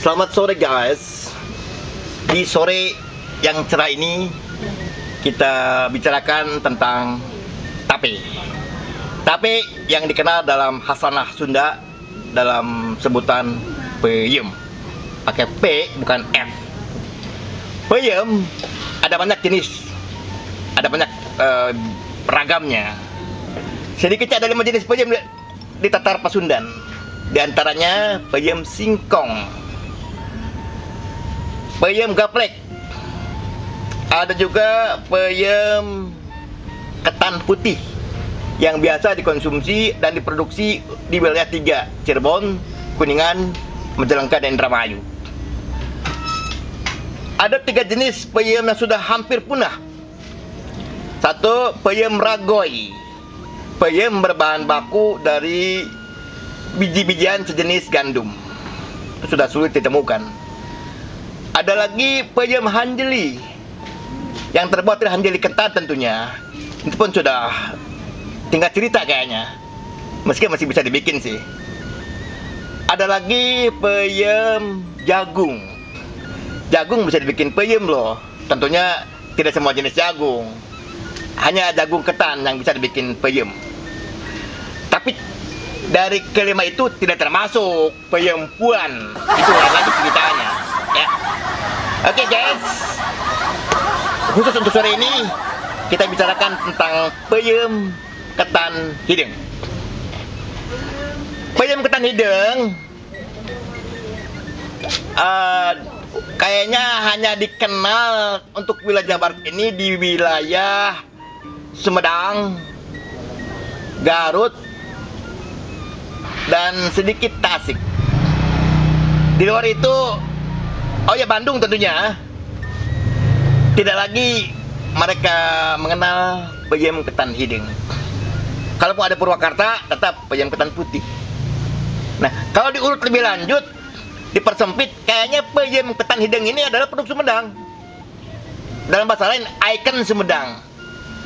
Selamat sore guys. Di sore yang cerah ini kita bicarakan tentang tape. Tape yang dikenal dalam hasanah Sunda dalam sebutan peyem. Pakai P bukan F. Peyem ada banyak jenis. Ada banyak ragamnya. Sedikitnya ada 5 jenis peyem di Tatar Pasundan. Di antaranya peyem singkong, peyem gaplek, ada juga peyem ketan putih yang biasa dikonsumsi dan diproduksi di wilayah 3, Cirebon, Kuningan, Majalengka, dan Indramayu. Ada 3 jenis peyem yang sudah hampir punah. Satu, peyem ragoy. Peyem berbahan baku dari biji-bijian sejenis gandum. Itu sudah sulit ditemukan. Ada lagi peyem hanjeli yang terbuat dari hanjeli ketan tentunya. Itu pun sudah tinggal cerita kayaknya. Meski masih bisa dibikin sih. Ada lagi peyem jagung. Jagung bisa dibikin peyem loh. Tentunya tidak semua jenis jagung. Hanya jagung ketan yang bisa dibikin peyem. Tapi dari kelima itu tidak termasuk peyem puan. Itu lagi ceritanya. Ya. Oke guys, khusus untuk sore ini kita bicarakan tentang peyem ketan hideng. Peyem ketan hideng kayaknya hanya dikenal untuk wilayah Jawa Barat ini di wilayah Sumedang, Garut, dan sedikit Tasik. Di luar itu, oh ya, Bandung tentunya. Tidak lagi mereka mengenal peyem ketan hideng. Kalaupun ada Purwakarta, tetap peyem ketan putih. Nah, kalau diurut lebih lanjut, dipersempit, kayaknya peyem ketan hideng ini adalah produk Sumedang. Dalam bahasa lain, ikon Sumedang.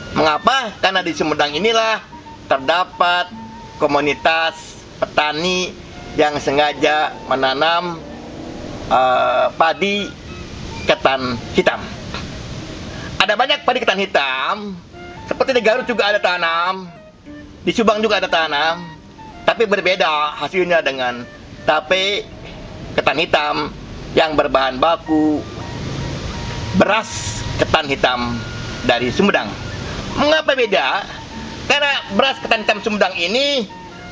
Mengapa? Karena di Sumedang inilah terdapat komunitas petani yang sengaja menanam padi ketan hitam. Ada banyak padi ketan hitam, seperti di Garut juga ada tanam, di Subang juga ada tanam, tapi berbeda hasilnya dengan tape ketan hitam yang berbahan baku beras ketan hitam dari Sumedang. Mengapa beda? Karena beras ketan hitam Sumedang ini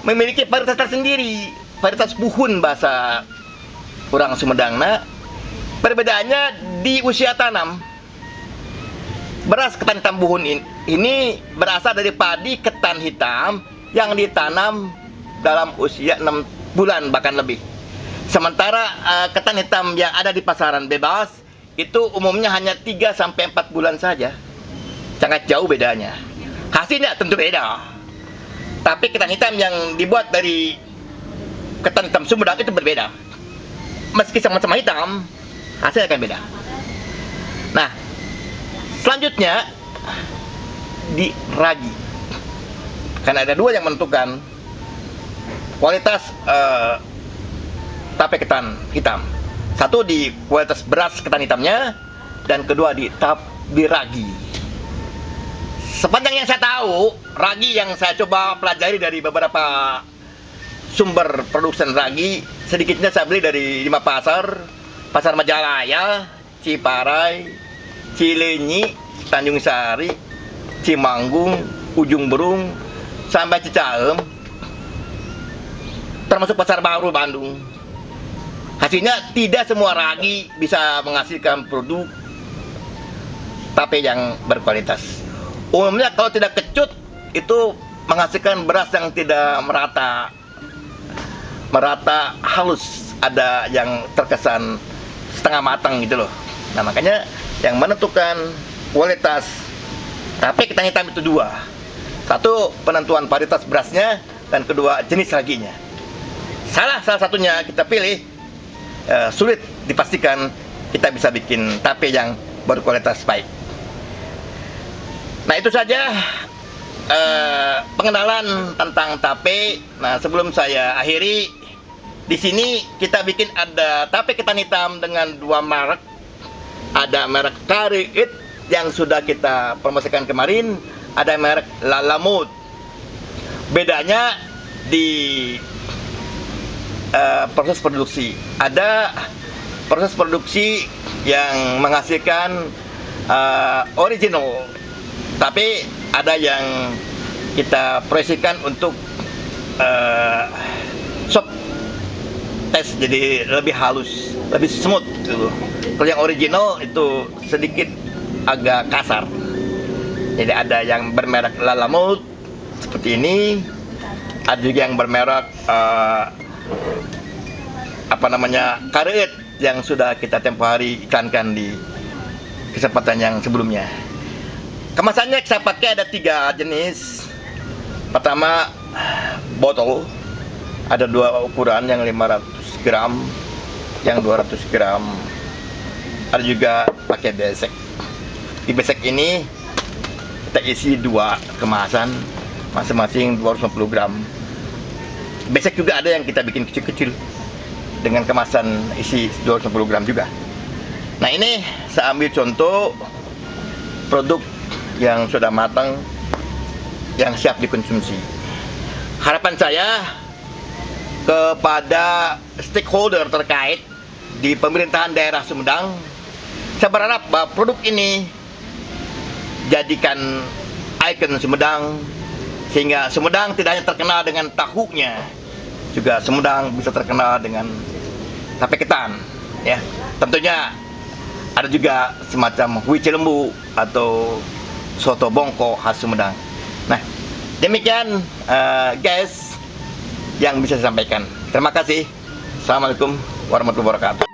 memiliki varietas tersendiri, varietas puhun bahasa orang Sumedang. Nah, perbedaannya di usia tanam. Beras ketan hitam buhun ini berasal dari padi ketan hitam yang ditanam dalam usia 6 bulan bahkan lebih. Sementara ketan hitam yang ada di pasaran bebas itu umumnya hanya 3-4 bulan saja. Sangat jauh bedanya. Hasilnya tentu beda. Tapi ketan hitam yang dibuat dari ketan hitam Sumedang itu berbeda. Meski sama-sama hitam, hasilnya akan beda. Nah, selanjutnya di ragi. Karena ada 2 yang menentukan kualitas tape ketan hitam. Satu di kualitas beras ketan hitamnya, dan kedua di ragi. Sepanjang yang saya tahu, ragi yang saya coba pelajari dari beberapa sumber produksi ragi, sedikitnya saya beli dari 5 pasar. Pasar Majalaya, Ciparai, Cilenyi, Tanjung Sari, Cimanggung, Ujung Berung, sampai Cicahem, termasuk Pasar Baru Bandung. Hasilnya tidak semua ragi bisa menghasilkan produk tape yang berkualitas. Umumnya kalau tidak kecut itu menghasilkan beras yang tidak merata halus, ada yang terkesan setengah matang gitu loh. Nah, makanya yang menentukan kualitas tape ketan hitam itu 2. Satu, penentuan varietas berasnya, dan kedua, jenis raginya. Salah satunya kita pilih, sulit dipastikan kita bisa bikin tape yang berkualitas baik. Nah, itu saja pengenalan tentang tape. Nah, sebelum saya akhiri, di sini kita bikin ada tape ketan hitam dengan 2 merek. Ada merek Kariit yang sudah kita promosikan kemarin, ada merek Lalamut. Bedanya di proses produksi. Ada proses produksi yang menghasilkan original, tapi ada yang kita proyeksikan untuk soft test, jadi lebih halus, lebih smooth gitu. Kalau yang original itu sedikit agak kasar. Jadi ada yang bermerek Lalamut seperti ini, ada juga yang bermerek Kariit yang sudah kita tempo hari iklankan di kesempatan yang sebelumnya. Kemasannya saya pakai ada 3 jenis. Pertama, botol. Ada 2 ukuran, yang 500 gram, yang 200 gram. Ada juga pakai besek. Di besek ini kita isi 2 kemasan, masing-masing 250 gram. Besek juga ada yang kita bikin kecil-kecil dengan kemasan isi 250 gram juga. Nah, ini saya ambil contoh produk yang sudah matang, yang siap dikonsumsi. Harapan saya kepada stakeholder terkait di pemerintahan daerah Sumedang, saya berharap bahwa produk ini jadikan ikon Sumedang, sehingga Sumedang tidak hanya terkenal dengan tahunya, juga Sumedang bisa terkenal dengan tape ketan, ya. Tentunya ada juga semacam huici lembu atau soto bongko khas Sumedang. Nah, demikian guys yang bisa saya sampaikan. Terima kasih. Assalamualaikum warahmatullahi wabarakatuh.